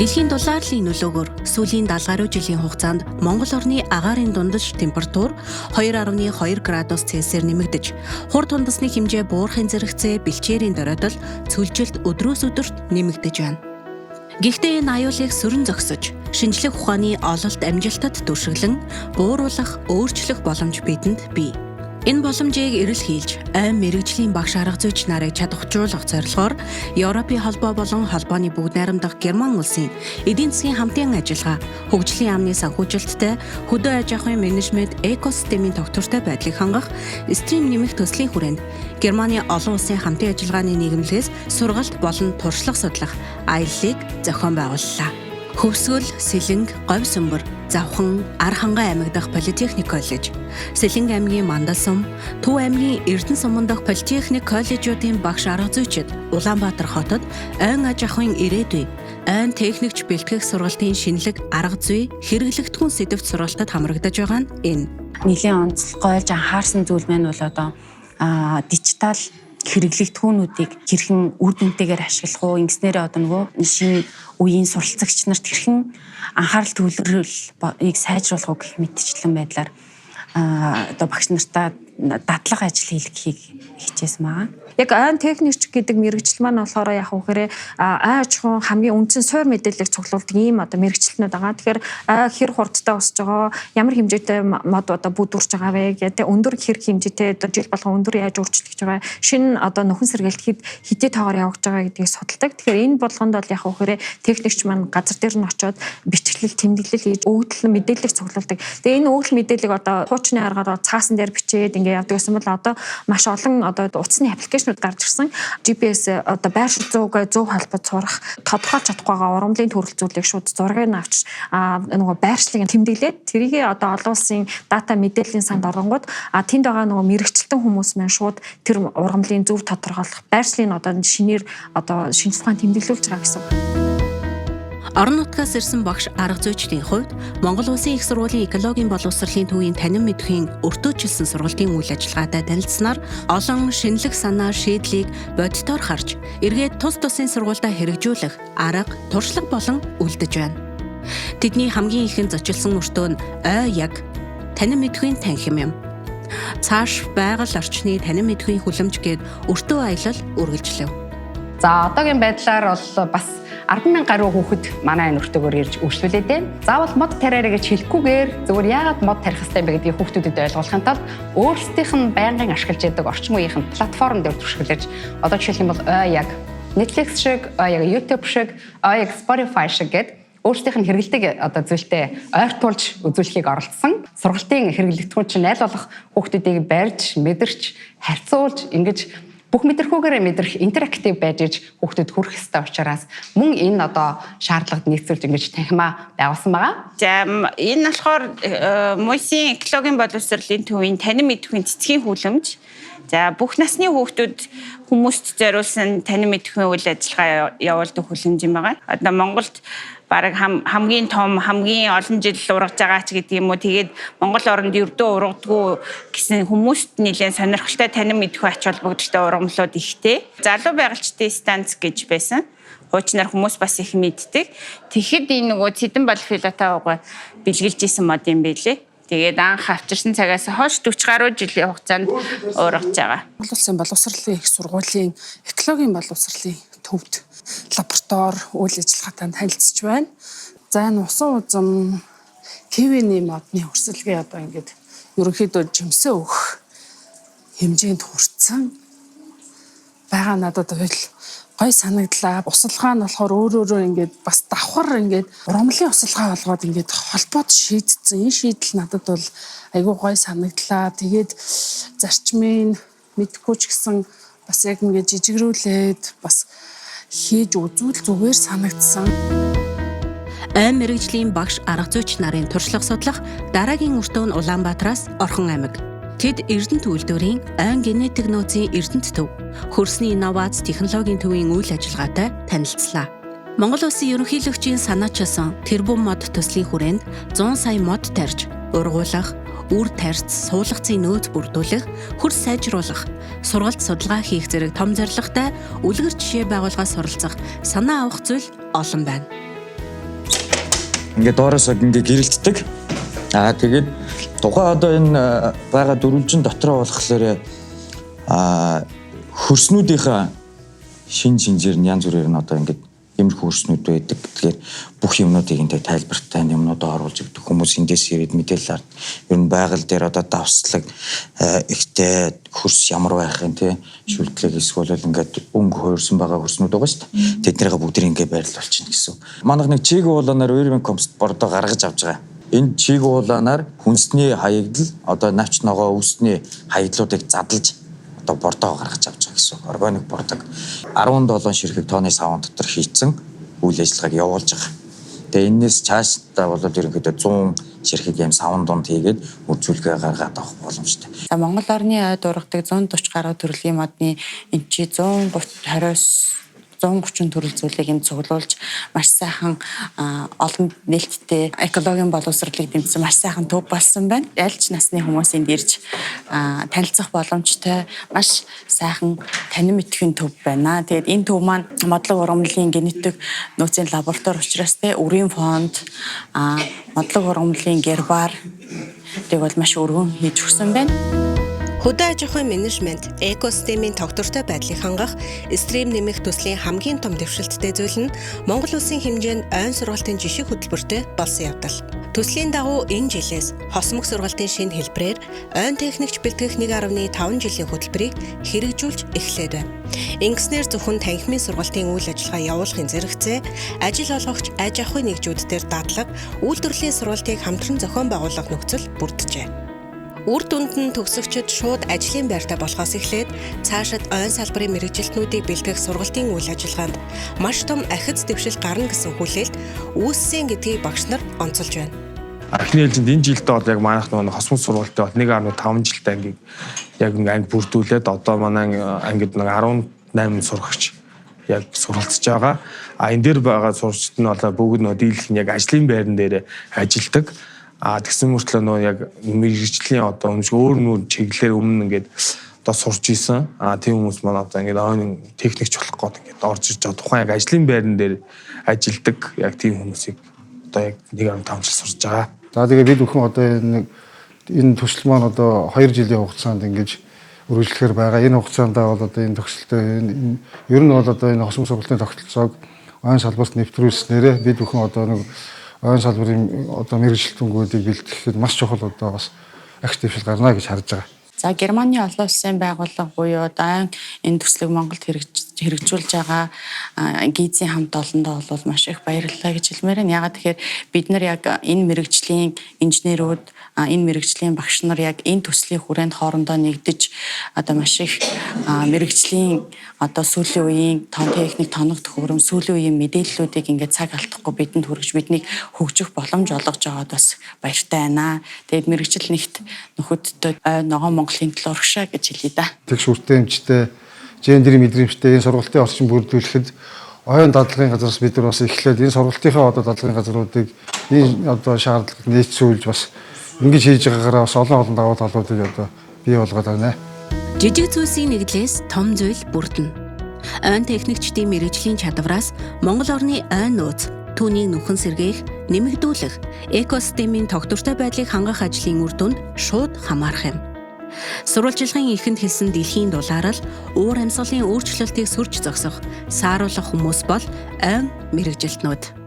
Дэлхийн дулааллын нөлөөгөөр сүүлийн 70 гаруй жилийн хугацаанд Монгол орны агаарын дундаж температур 2.2 градус Цельсиэр нэмэгдэж, хурд тундасны хэмжээ буурахын зэрэгцээ бэлчээрийн доройтол цөлжилт өдрөөс өдөрт нэмэгдэж байна. Гэхдээ энэ аюулыг сүрэн зогсож, шинжлэх ухааны ололт амжилтад түшиглэн бууруулах, өөрчлөх боломж бидэнд бий. Энэ боломжийг эрэл хийлж, айн мэрэгжлийн багш арга зүйч нарыг чадваржуулах зорилгоор Европын холбоо болон холбооны бүгд найрамдах Герман улсын эдийн засгийн хамтын ажиллагаа, хөгжлийн яамны санхүүжилттэй хөдөө аж ахуйн менежмент экосистемийн тогтвортой байдлыг хангах стрим нэмэх төслийн хүрээнд Германы олон улсын хамтын ажиллагааны нийгэмлэгээс сургалт болон туршлага судлах аяллыг зохион байгууллаа. Хөвсгөл, Сэлэнг, Говь Сүмбэр, Завхан, Ар хангай аймаг дахь Политехник коллеж, Сэлэнг аймгийн Мандасум, Төв аймгийн Эрдэнэ суман дахь Политехник коллежуудын багш арга зүйчид Улаанбаатар хотод айн аж ахуйн ирээдүй, айн техникч бэлтгэх сургалтын шинэлэг арга зүй хэрэглэгдэхүүн сэдвт сургалтад хамрагдаж байгаа нь энэ. Нилийн онцлог ойлгож анхаарсан зүйл маань бол одоо дижитал хэрэглэгдэхүүнүүдийг хэрхэн үр дүнтэйгээр ашиглах уу, ингэснээрээ одоо нөгөө шинэ үеийн суралцагч нарт хэрхэн анхаарал төвлөрөлийг сайжруулах уу гэх мэтчлэн байдлаар одоо багш нартаа дадлага ажил хийлгэхийг хичээсэн байгаа. Яг айн техникч гэдэг мэрэгжил маань болохоор яг үгээрээ айн аж ахуйн хамгийн үндсэн суур мэдээллийг цуглуулдаг ийм одоо мэрэгчлэнүүд байгаа. Тэгэхээр хэр хурдтай өсөж байгаа, ямар хэмжээтэй мод одоо бүдүүрч байгаа вэ гэдэг өндөр хэрэг хэмжээтэй одоо жил болгон өндөр яаж өөрчлөгдөж байгаа. Шинэ одоо нөхөн сэргээлт хэдий тоогоор явагдаж байгаа гэдгийг судалдаг. Тэгэхээр энэ болгонд бол яг үгээрээ техникч маань газар дээр нь очиод бичлэл, тэмдэглэл хийж өгөгдөл мэдээллийг цуглуулдаг. Тэгээ энэ өгөгдөл мэдээллийг одоо хуучны аргаар цаасан дээр бичээд ингээ явдаг гэсэн бол одоо маш олон одоо утасны аппликейшнууд гарч ирсэн. GPS одоо байр шилжүүгээ зөв холбож сурах, тодорхойлж чадахгүйгаа урамлын төрөл зүйлийг шууд зургийг нь авч нөгөө байршлыг тэмдэглээд тэрийг одоо олон улсын дата мэдээллийн санд оронгууд тэнд байгаа нөгөө мэрэгчлэн хүмүүс маань шууд тэр урамлын зөв тодорхойлох байршлыг одоо шинээр одоо шинж ухаан тэмдэглүүлж байгаа гэсэн. Орон нутгаас ирсэн багш арга зүйчдийн хувьд Монгол Улсын их сургуулийн экологийн боловсролын төвийн танин мэдхийн өртөөжилсөн сургалтын үйл ажиллагаатай танилцсанаар олон шинэлэг санаа шийдлийг бодитоор харж, эргээд тус тусын сургуультай хэрэгжүүлэх арга, туршлага болон үлдэж байна. Тэдний хамгийн ихэнд зочилсон өртөө нь ой яг танин мэдхийн танхим юм. Цааш байгаль орчны танин мэдхийн хүлэмж гээд өртөө аялал үргэлжлэв. За одоогийн байдлаар бол бас 10,000 гаруй хүүхэд манай энэ өртөөгөөр ирж үйлчлүүлээд байна. Заавал мод тариараа гэж хэлэхгүйгээр зөвхөн яагаад мод тарих хэрэгтэй бэ гэдгийг хүүхдүүдэд ойлгуулахын тулд өөрсдийнх нь байнгын ашиглаж яадаг орчин үеийнхэн платформ дээр түшиглэж одоо жишээлх юм бол яг Netflix шиг, яг YouTube шиг, яг Spotify шиг гэдэг өөрсдийнх нь хэрэгэлдэг одоо зүйлтэй ойртуулж үзүүлэхийг оролцсон. Сургалтын хэрэглэгдэхүүн чинь аль болох хүүхдүүдийг барьж, мэдэрч, харьцуулж ингэж бүх мэдрэхүүгээрээ мэдрэх интерактив байж иж хүүхдэд хүрэх ёстой учраас мөн энэ одоо шаардлагад нийцүүлж ингэж танхимаа байгуулсан байгаа. За энэ болохоор МУС-ийн экологийн боловсролын төвийн танин мэдхийн цэцгийн хүлэмж. За бүх насны хүмүүст зориулсан танин мэдхийн үйл ажиллагаа явуулдаг хүлэмж юм байгаа. Одоо Монголд бараг хамгийн том, хамгийн олон жил ургаж байгаа ч гэдэг юм уу. Тэгээд Монгол оронд ердөө ургадгүй гэсэн хүмүүст нэлээд сонирхолтой танин мэдхүй ач холбогдолтой ургамлууд ихтэй. Залуу байгалчдын станц гэж байсан. Хуучнаар хүмүүс бас их мэддэг. Тэгэхэд энэ нөгөө Цэдэн бол филотоогоо бэлгэлж исэн мод юм байлээ. Тэгээд анх авчирсан цагаас хойш 40 гаруй жилийн хугацаанд ургаж байгаа. Монгол Улсын боловсролын их сургуулийн экологийн боловсролын төвд лаборатори үйл ажиллагаатай танилцж байна. За энэ усан узам КВ-ний модны өрсөлгөө одоо ингээд ерөнхийдөө жимсээ өгөх хэмжээнд хүрсэн байгаа надад гой санагдлаа. Усалгаа нь болохоор өөрөө ингээд бас давхар ингээд урамлын усалгаа болгоод ингээд холбоод шийдсэн. Энэ шийдэл надад бол айгүй гой санагдлаа. Тэгээд зарчмын мэдхгүй ч гэсэн бас яг ингээд жижигрүүлээд бас хийж үзүүл зүгээр санагдсан. Айн мэрэгжлийн багш арга зүйч нарын туршлага судлах дараагийн өртөө нь Улаанбаатараас Орхон аймаг. Тэд Эрдэнэт үйлдвэрийн айн генетик нөөцийн Эрдэнэт төв, хөрсний инновац технологийн төвийн үйл ажиллагаатай танилцлаа. Монгол Улсын ерөнхийлөгчийн санаачилсан тэрбум мод төслийн хүрээнд 100 сая мод тарьж, ургуулах, үр тарьц, суулгацын нөөц бүрдүүлэх, хөрс сайжруулах, сургалт судалгаа хийх зэрэг том зорилготой үлгэр жишээ байгууллагаас суралцах, санаа авах зүйл олон байна. ингээд доороос ингээд гэрэлтдэг. Тэгээд тухайн одоо энэ байгаа дөрвөлжин дотроо болохоор хөрснүүдийнхээ шин шинжээр нь янз бүрээр нь одоо ингээд иймэрхүү хөрснүүд байдаг. Тэгэхээр бүх юмнуудыг энэ тайлбартай юмнуудаа оруулж өгдөг. Хүмүүс эндээс ирээд мэдээлэл аваад ер нь байгаль дээр одоо давслаг ихтэй хөрс ямар байх юм те шүлтлэг эсвэл ингээд өнгө хуурсан байгаа хөрснүүд байгаа шүү дээ. Тэднийгээ бүгдийг ингээд байрлуулчихна гэсэн. Манайх нэг чиг ууланаар Urban Compost бордоо гаргаж авч байгаа. Энэ чиг ууланаар хүнсний хаягдал одоо навч ногоо үүсний хаягдлуудыг задлаж одоо бордоо гаргаж авч байгаа гэсэн. Органик бордог 17 ширхэг тонны савн дотор хийцэн үйл ажиллагааг явуулж байгаа. Тэгээ энэс цаашдаа бол ерөнхийдөө 100 ширхэг юм савн донд хийгээд үзүүлгээ гаргаад авах боломжтой. За Монгол орны ойд ургадаг 140 гаруй төрлийн модны энэ чи 130 төрөл зүйлийг энд цуглуулж маш сайхан олон нээлттэй экологийн боловсролыг дэмжсэн маш сайхан төв болсон байна. Аль ч насны хүмүүс энд ирж танилцах боломжтой маш сайхан танин мэдхийн төв байна. Тэгээд энэ төв маань модлог ургамлын генетик нөөцийн лаборатори учраас үрийн фонд, модлог ургамлын гербар тэгвэл маш өргөн хийж өгсөн байна. Хөдөө аж ахуйн менежмент экосистемийн тогтвортой байдлыг хангах стрим нэмэх төслийн хамгийн том дэвшилттэй зүйл нь Монгол Улсын хэмжээнд ойн сургалтын жишг хөтөлбөртэй болсон явдал. Төслийн дагуу энэ жилээс хосмог сургалтын шинэ хэлбэрээр ойн техникч бэлтгэх 1.5 жилийн хөтөлбөрийг хэрэгжүүлж эхлээд байна. Ингэснээр зөвхөн танхимын сургалтын үйл ажиллагаа явуулахын зэрэгцээ ажил олгогч аж ахуйн нэгжүүд дээр дадлаг үйлдвэрлэлийн сургалтыг хамтран зохион байгуулах нөхцөл бүрджээ. Үр дүнд нь төгсөгчид шууд ажлын байртаа болохоос эхлээд цаашид ойн салбарын мэргэжилтнүүдийг бэлтгэх сургалтын үйл ажиллагаанд маш том ахиц дэвшил гарна гэсэн хүлээлт үүссэн гэдгийг багш нар онцолж байна. Эхний ээлжинд энэ жилдээ бол яг манайх нөгөө хосмос сургалтын бол 1.5 жилдээ ангийг яг анги бүрдүүлээд одоо манай ангид нэг 18 сурагч яг суралцж байгаа. Энэ дээр байгаа сурагчид нь бол бүгд нөгөө дийлэх нь яг ажлын байран дээр ажилладаг. Тэгсэн мөртлөө нөө яг мэргэжлийн одоо өөр нүүр чиглэлээр өмнө ингээд одоо сурч исэн. Тийм хүмүүс маань одоо ингээд ойн техникч болох гээд ингээд орж ирж байгаа. Тухайн яг ажлын байран дээр ажилладаг яг тийм хүмүүсийг одоо яг 1.5 жил сурж байгаа. За тэгээ бид бүхэн одоо энэ төсөл маань одоо 2 жилийн хугацаанд ингэж үргэлжлэхээр байгаа. Энэ хугацаанд бол одоо энэ төгсөлтөө ер нь бол одоо энэ хосмос сургалтын тогтолцоог ойн салбарт нэвтрүүлснээрээ бид бүхэн одоо нэг ойн салбарын одоо мэргэжилтнгүүдийг бэлтгэхэд маш чухал одоо бас актившил гарна гэж харж байгаа. За Германы олон улсын байгууллага буюу одоо энэ төслийг Монголд хэрэгжүүлж байгаа гизийн хамт олондоо бол маш их баярлалаа гэж хэлмээр байна. Ягаад тэгэхээр бид нар яг энэ мэргэжлийн инженерүүд, энэ мэргэжлийн багш нар яг энэ төслийн хүрээнд хоорондоо нэгдэж одоо маш их мэргэжлийн одоо сүүлийн үеийн том техник, тоног төхөөрөм, сүүлийн үеийн мэдээллүүдийг ингээд цаг алдахгүй бидэнд хүргэж биднийг хөгжих боломж олгож байгаад бас баяртай байна. Тэгээд мэргэжил нэгт нөхөдтэй ногоон Монголын төлөө урагшаа гэж хэлье да. Тэгш үртээмжтэй, гендерийн мэдрэмжтэй энэ сургалтын орчин бүрдүүлэхэд ойн дадлагын газраас бид нар бас эхлээд энэ сургалтынхаа одоо дадлагын газруудыг энэ одоо шаардлагад нийцүүлж бас ингэж хийж байгаагаараа бас олон давуу талуудыг одоо бий болгоод байна. Жижиг зүйлсийн нэгдлээс том зүйл бүрдэнэ. Ойн техникчдийн мэргэжлийн чадвараас Монгол орны ойн нууц түүнийг нүхэн сэргээх, нэмэгдүүлэх, экосистемийн тогтвортой байдлыг хангах ажлын үр дүнд шууд хамаарах юм. Сурвалжлагын эхэнд хэлсэн дэлхийн дулаарл уур амьсгалын өөрчлөлтийг сүрж зогсох, сааруулах хүмүүс бол ойн мэргэжилтнүүд.